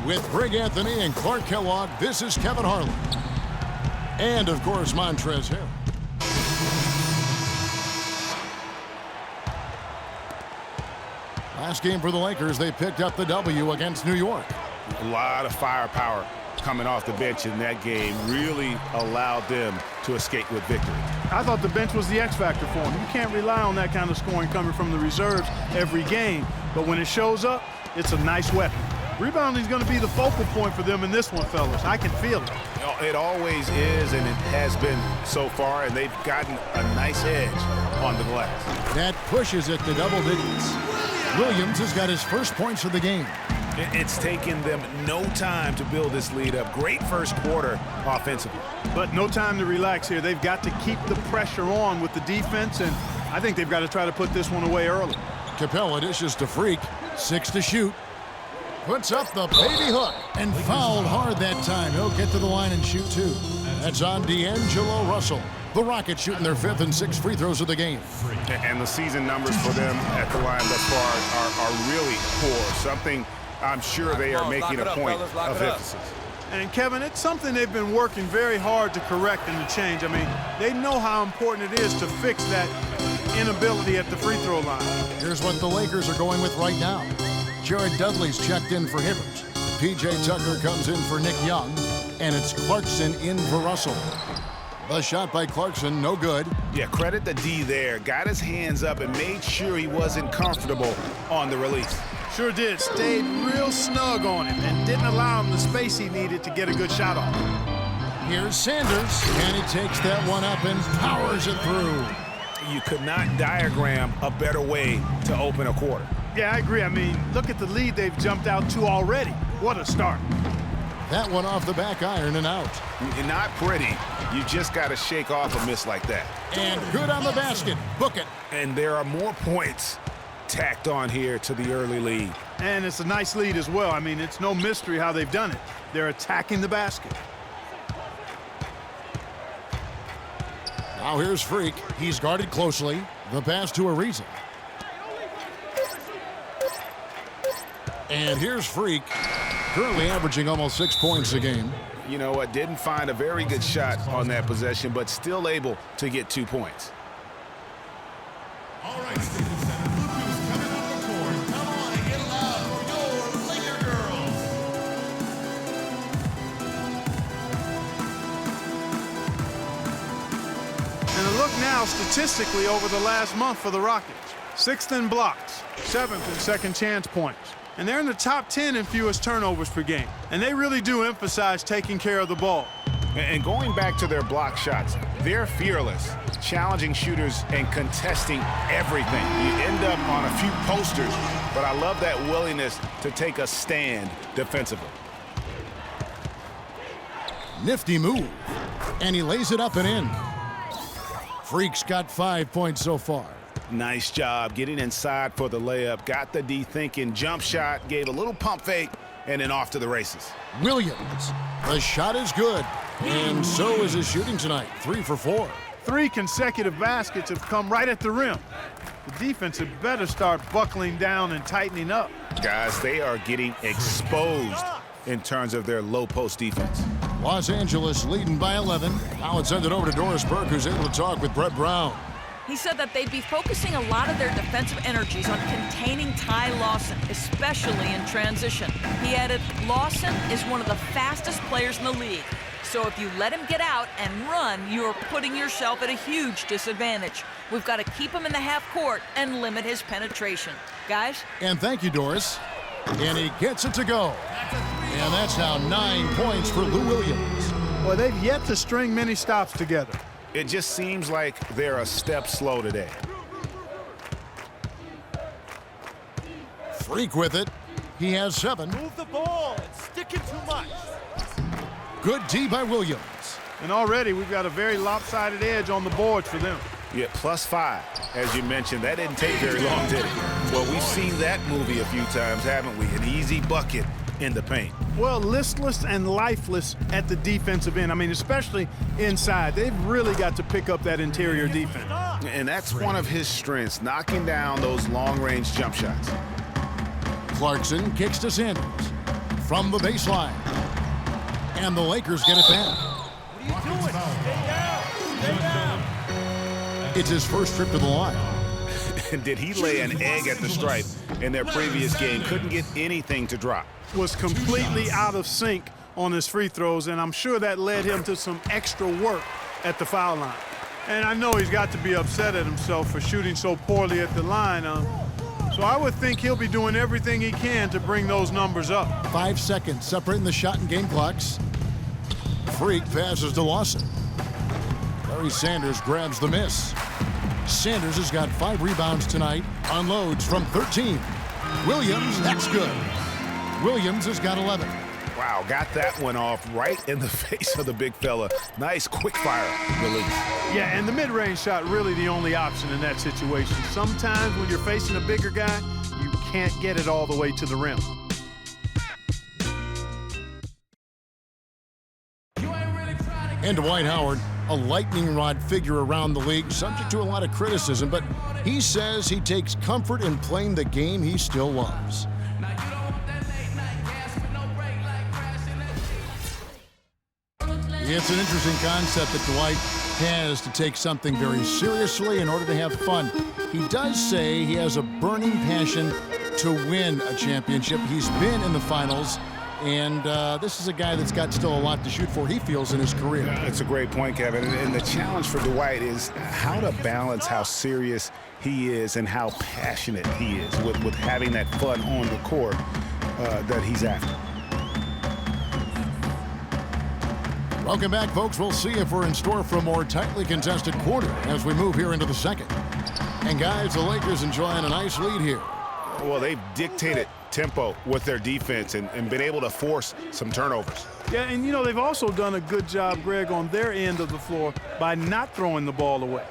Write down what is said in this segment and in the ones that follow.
With Greg Anthony and Clark Kellogg, this is Kevin Harlan. And, of course, Montrezl Harrell. Last game for the Lakers, they picked up the W against New York. A lot of firepower coming off the bench in that game really allowed them to escape with victory. I thought the bench was the X factor for them. You can't rely on that kind of scoring coming from the reserves every game. But when it shows up, it's a nice weapon. Rebounding is going to be the focal point for them in this one, fellas. I can feel it. It always is, and it has been so far, and they've gotten a nice edge on the glass. That pushes it to double digits. Williams has got his first points of the game. It's taken them no time to build this lead up. Great first quarter offensively. But no time to relax here. They've got to keep the pressure on with the defense, and I think they've got to try to put this one away early. Capella dishes to Freak. 6 to shoot. Puts up the baby hook and fouled hard that time. He'll get to the line and shoot two. That's on D'Angelo Russell. The Rockets shooting their 5th and 6th free throws of the game. And the season numbers for them at the line thus far are really poor. Something I'm sure they are making a point of emphasis. And, Kevin, it's something they've been working very hard to correct and to change. I mean, they know how important it is to fix that inability at the free throw line. Here's what the Lakers are going with right now. Jared Dudley's checked in for Hibbert. P.J. Tucker comes in for Nick Young. And it's Clarkson in for Russell. The shot by Clarkson, no good. Yeah, credit the D there. Got his hands up and made sure he wasn't comfortable on the release. Sure did. Stayed real snug on him and didn't allow him the space he needed to get a good shot off. Here's Sanders, and he takes that one up and powers it through. You could not diagram a better way to open a quarter. Yeah, I agree. I mean, look at the lead they've jumped out to already. What a start. That one off the back iron and out. Not pretty. You just got to shake off a miss like that. And good on the basket. Book it. And there are more points tacked on here to the early lead. And it's a nice lead as well. I mean, it's no mystery how they've done it. They're attacking the basket. Now here's Freak. He's guarded closely. The pass to Ariza. And here's Freak. Currently averaging almost 6 points a game. You know what? Didn't find a very good shot on that possession, but still able to get 2 points. All right, Staples Center. Luka's coming up the court. Come on and get loud for your Laker girls. And a look now statistically over the last month for the Rockets. 6th in blocks, 7th in second chance points. And they're in the top 10 in fewest turnovers per game. And they really do emphasize taking care of the ball. And going back to their block shots, they're fearless, challenging shooters and contesting everything. You end up on a few posters, but I love that willingness to take a stand defensively. Nifty move. And he lays it up and in. Freak's got 5 points so far. Nice job getting inside for the layup. Got the D thinking, jump shot, gave a little pump fake, and then off to the races. Williams. The shot is good. And so is his shooting tonight. 3 for 4. 3 consecutive baskets have come right at the rim. The defense had better start buckling down and tightening up. Guys, they are getting exposed in terms of their low post defense. Los Angeles leading by 11. Now let's send it over to Doris Burke, who's able to talk with Brett Brown. He said that they'd be focusing a lot of their defensive energies on containing Ty Lawson, especially in transition. He added, Lawson is one of the fastest players in the league. So if you let him get out and run, you're putting yourself at a huge disadvantage. We've got to keep him in the half court and limit his penetration. Guys? And thank you, Doris. And he gets it to go. And that's now 9 points for Lou Williams. Well, they've yet to string many stops together. It just seems like they're a step slow today. Freak with it. He has 7. Move the ball. It's sticking too much. Good D by Williams. And already we've got a very lopsided edge on the boards for them. Yeah, +5, as you mentioned. That didn't take very long, did it? Well, we've seen that movie a few times, haven't we? An easy bucket in the paint. Well, listless and lifeless at the defensive end. I mean, especially inside. They've really got to pick up that interior defense. And that's one of his strengths, knocking down those long-range jump shots. Clarkson kicks to Sanders. from the baseline. And the Lakers get it back. It's his first trip to the line. And did he lay an egg at the stripe in their previous game? Couldn't get anything to drop. Was completely out of sync on his free throws, and I'm sure that led him to some extra work at the foul line. And I know he's got to be upset at himself for shooting so poorly at the line. So I would think he'll be doing everything he can to bring those numbers up. 5 seconds separating the shot and game clocks. Freak passes to Lawson. Larry Sanders grabs the miss. Sanders has got 5 rebounds tonight. Unloads from 13. Williams, that's good. Williams has got 11. Wow, got that one off right in the face of the big fella. Nice quick fire release. Yeah, and the mid-range shot really the only option in that situation. Sometimes when you're facing a bigger guy, you can't get it all the way to the rim. And Dwight Howard, a lightning rod figure around the league, subject to a lot of criticism, but he says he takes comfort in playing the game he still loves. It's an interesting concept that Dwight has to take something very seriously in order to have fun. He does say he has a burning passion to win a championship. He's been in the finals, and this is a guy that's got still a lot to shoot for, he feels, in his career. That's a great point, Kevin. And the challenge for Dwight is how to balance how serious he is and how passionate he is with having that fun on the court that he's after. Welcome back, folks. We'll see if we're in store for a more tightly contested quarter as we move here into the second. And, guys, the Lakers enjoying a nice lead here. Well, they've dictated tempo with their defense and been able to force some turnovers. Yeah, and, you know, they've also done a good job, Greg, on their end of the floor by not throwing the ball away.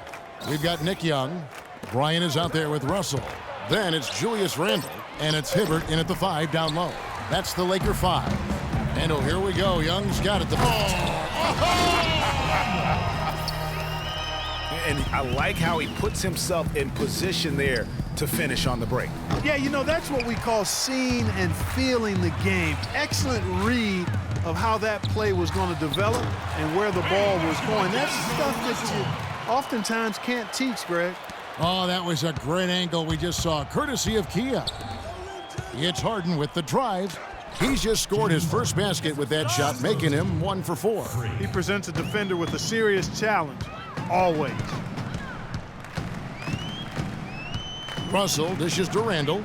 We've got Nick Young. Brian is out there with Russell. Then it's Julius Randle, and it's Hibbert in at the 5 down low. That's the Laker 5. And oh, here we go. Young's got it. And I like how he puts himself in position there to finish on the break. Yeah, you know, that's what we call seeing and feeling the game. Excellent read of how that play was going to develop and where the ball was going. That's stuff that you oftentimes can't teach, Greg. Oh, that was a great angle we just saw, courtesy of Kia. It's Harden with the drive. He's just scored his first basket with that shot, making him 1 for 4. He presents a defender with a serious challenge, always. Russell dishes to Randle.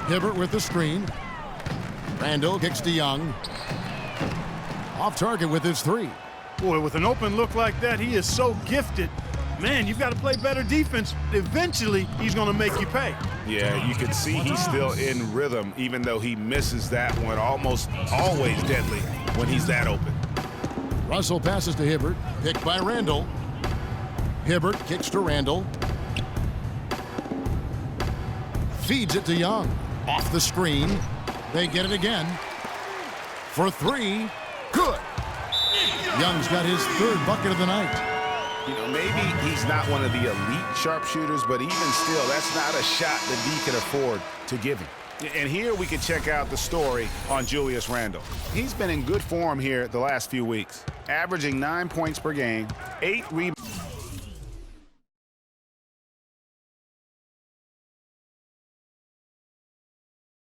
Hibbert with the screen. Randle kicks to Young. Off target with his 3. Boy, with an open look like that, he is so gifted. Man, you've got to play better defense. Eventually, he's going to make you pay. Yeah, you can see he's still in rhythm, even though he misses that one. Almost always deadly when he's that open. Russell passes to Hibbert, picked by Randle. Hibbert kicks to Randle. Feeds it to Young. Off the screen. They get it again. For 3. Good. Young's got his 3rd bucket of the night. You know, maybe he's not one of the elite sharpshooters, but even still, that's not a shot that he can afford to give him. And here we can check out the story on Julius Randle. He's been in good form here the last few weeks, averaging 9 points per game, 8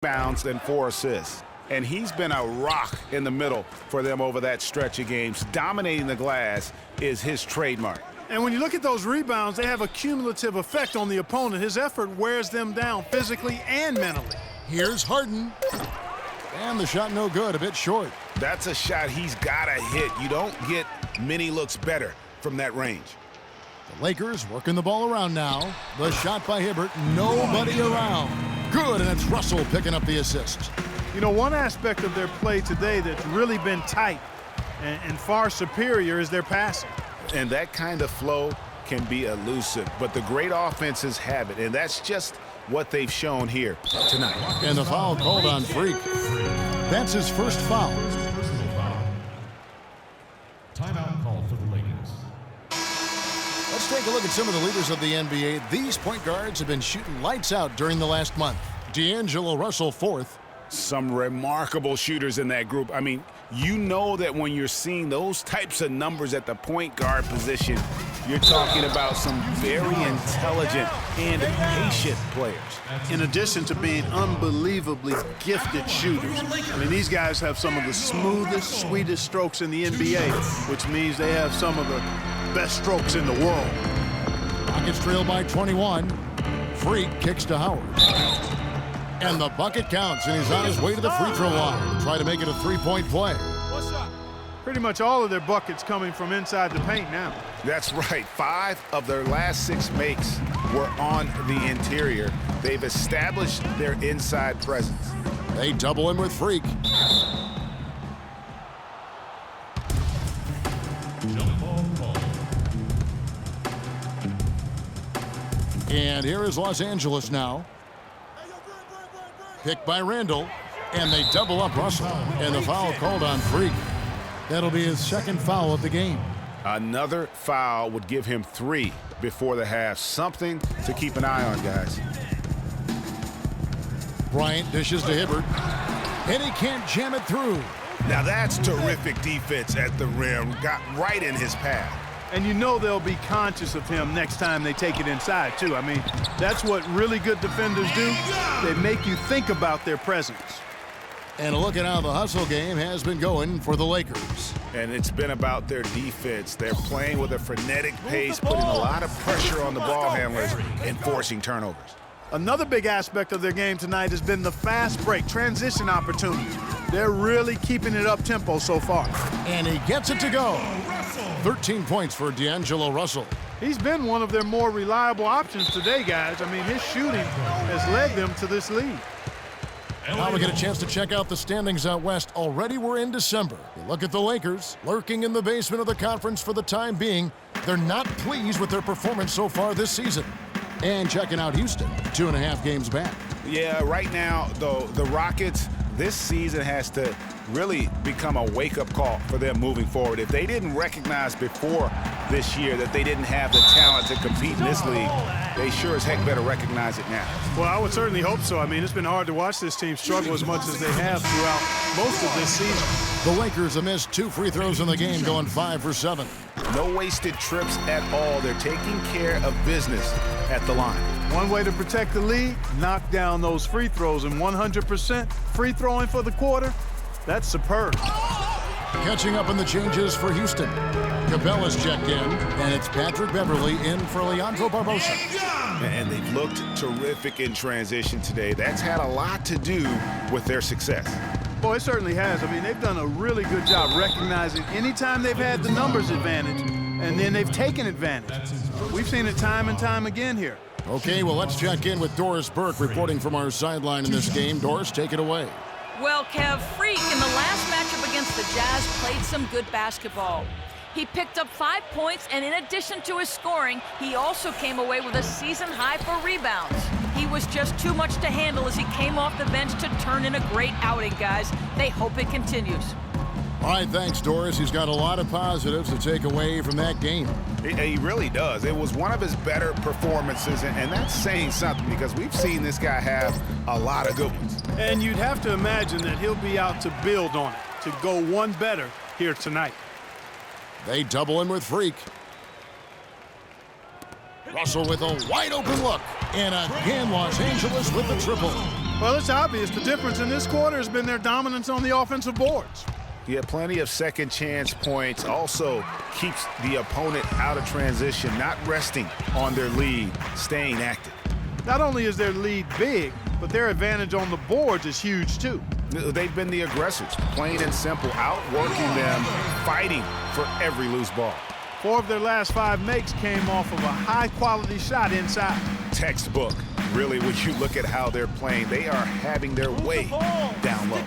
rebounds, and 4 assists. And he's been a rock in the middle for them over that stretch of games. Dominating the glass is his trademark. And when you look at those rebounds, they have a cumulative effect on the opponent. His effort wears them down physically and mentally. Here's Harden. And the shot no good, a bit short. That's a shot he's got to hit. You don't get many looks better from that range. The Lakers working the ball around now. The shot by Hibbert, nobody around. Good, and it's Russell picking up the assist. You know, one aspect of their play today that's really been tight and far superior is their passing. And that kind of flow can be elusive, but the great offenses have it, and that's just what they've shown here tonight. And the foul called on Freak. That's his first foul. Timeout called for the Lakers. Let's take a look at some of the leaders of the NBA. These point guards have been shooting lights out during the last month. D'Angelo Russell 4th. Some remarkable shooters in that group. I mean, you know that when you're seeing those types of numbers at the point guard position, you're talking about some very intelligent and patient players. In addition to being unbelievably gifted shooters. I mean, these guys have some of the smoothest, sweetest strokes in the NBA, which means they have some of the best strokes in the world. Rockets trail by 21. Freak kicks to Howard. And the bucket counts, and he's on his way to the free throw line to try to make it a three-point play. Pretty much all of their buckets coming from inside the paint now. That's right. 5 of their last 6 makes were on the interior. They've established their inside presence. They double him with Freak. And here is Los Angeles now. Picked by Randall, and they double up Russell. And the foul called on Freak. That'll be his second foul of the game. Another foul would give him 3 before the half. Something to keep an eye on, guys. Bryant dishes to Hibbert, and he can't jam it through. Now that's terrific defense at the rim. Got right in his path. And you know they'll be conscious of him next time they take it inside, too. I mean, that's what really good defenders do. They make you think about their presence. And a look at how the hustle game has been going for the Lakers. And it's been about their defense. They're playing with a frenetic pace, putting a lot of pressure on the ball handlers and forcing turnovers. Another big aspect of their game tonight has been the fast break, transition opportunities. They're really keeping it up-tempo so far. And he gets it to go. 13 points for D'Angelo Russell. He's been one of their more reliable options today, guys. I mean, his shooting has led them to this lead. Now we get a chance to check out the standings out west. Already we're in December. You look at the Lakers, lurking in the basement of the conference for the time being. They're not pleased with their performance so far this season. And checking out Houston, 2.5 games back. Yeah, right now, though, the Rockets, this season has to really become a wake-up call for them moving forward. If they didn't recognize before this year that they didn't have the talent to compete in this league, they sure as heck better recognize it now. Well, I would certainly hope so. I mean, it's been hard to watch this team struggle as much as they have throughout most of this season. The Lakers have missed 2 free throws in the game, going 5 for 7. No wasted trips at all. They're taking care of business at the line. One way to protect the lead, knock down those free throws, and 100% free throwing for the quarter, that's superb. Catching up in the changes for Houston. Cabella's checked in, and it's Patrick Beverly in for Leandro Barbosa. And they've looked terrific in transition today. That's had a lot to do with their success. Boy, it certainly has. I mean, they've done a really good job recognizing anytime they've had the numbers advantage, and then they've taken advantage. We've seen it time and time again here. Okay, well, let's check in with Doris Burke reporting from our sideline in this game. Doris, take it away. Well, Kev, Freak in the last matchup against the Jazz played some good basketball. He picked up 5 points, and in addition to his scoring, he also came away with a season high for rebounds. He was just too much to handle as he came off the bench to turn in a great outing, guys. They hope it continues. All right, thanks, Doris. He's got a lot of positives to take away from that game. He really does. It was one of his better performances, and that's saying something because we've seen this guy have a lot of good ones. And you'd have to imagine that he'll be out to build on it, to go one better here tonight. They double him with Freak. Russell with a wide-open look. And again, Los Angeles with the triple. Well, it's obvious the difference in this quarter has been their dominance on the offensive boards. Yeah, plenty of second chance points. Also keeps the opponent out of transition, not resting on their lead, staying active. Not only is their lead big, but their advantage on the boards is huge too. They've been the aggressors, plain and simple, outworking them, fighting for every loose ball. 4 of their last 5 makes came off of a high-quality shot inside. Textbook. Really, when you look at how they're playing, they are having their way down low.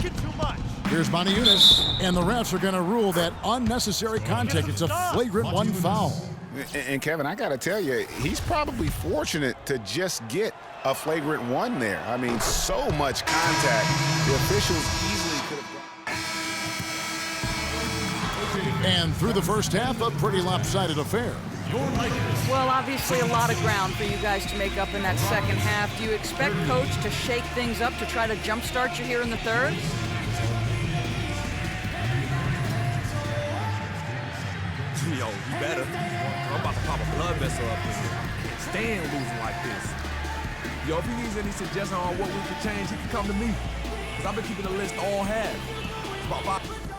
Here's Moniunas, and the refs are going to rule that unnecessary contact. It's a flagrant 1 foul. And Kevin, I got to tell you, he's probably fortunate to just get a flagrant 1 there. I mean, so much contact. The officials easily could have. And through the first half, a pretty lopsided affair. your Lakers. Well, obviously a lot of ground for you guys to make up in that second half. Do you expect Coach to shake things up to try to jumpstart you here in the third? Yo, you better. I'm about to pop a blood vessel up in here. Stand losing like this. Yo, if he needs any suggestions on what we can change, he can come to me. Because I've been keeping the list all half. It's about 5.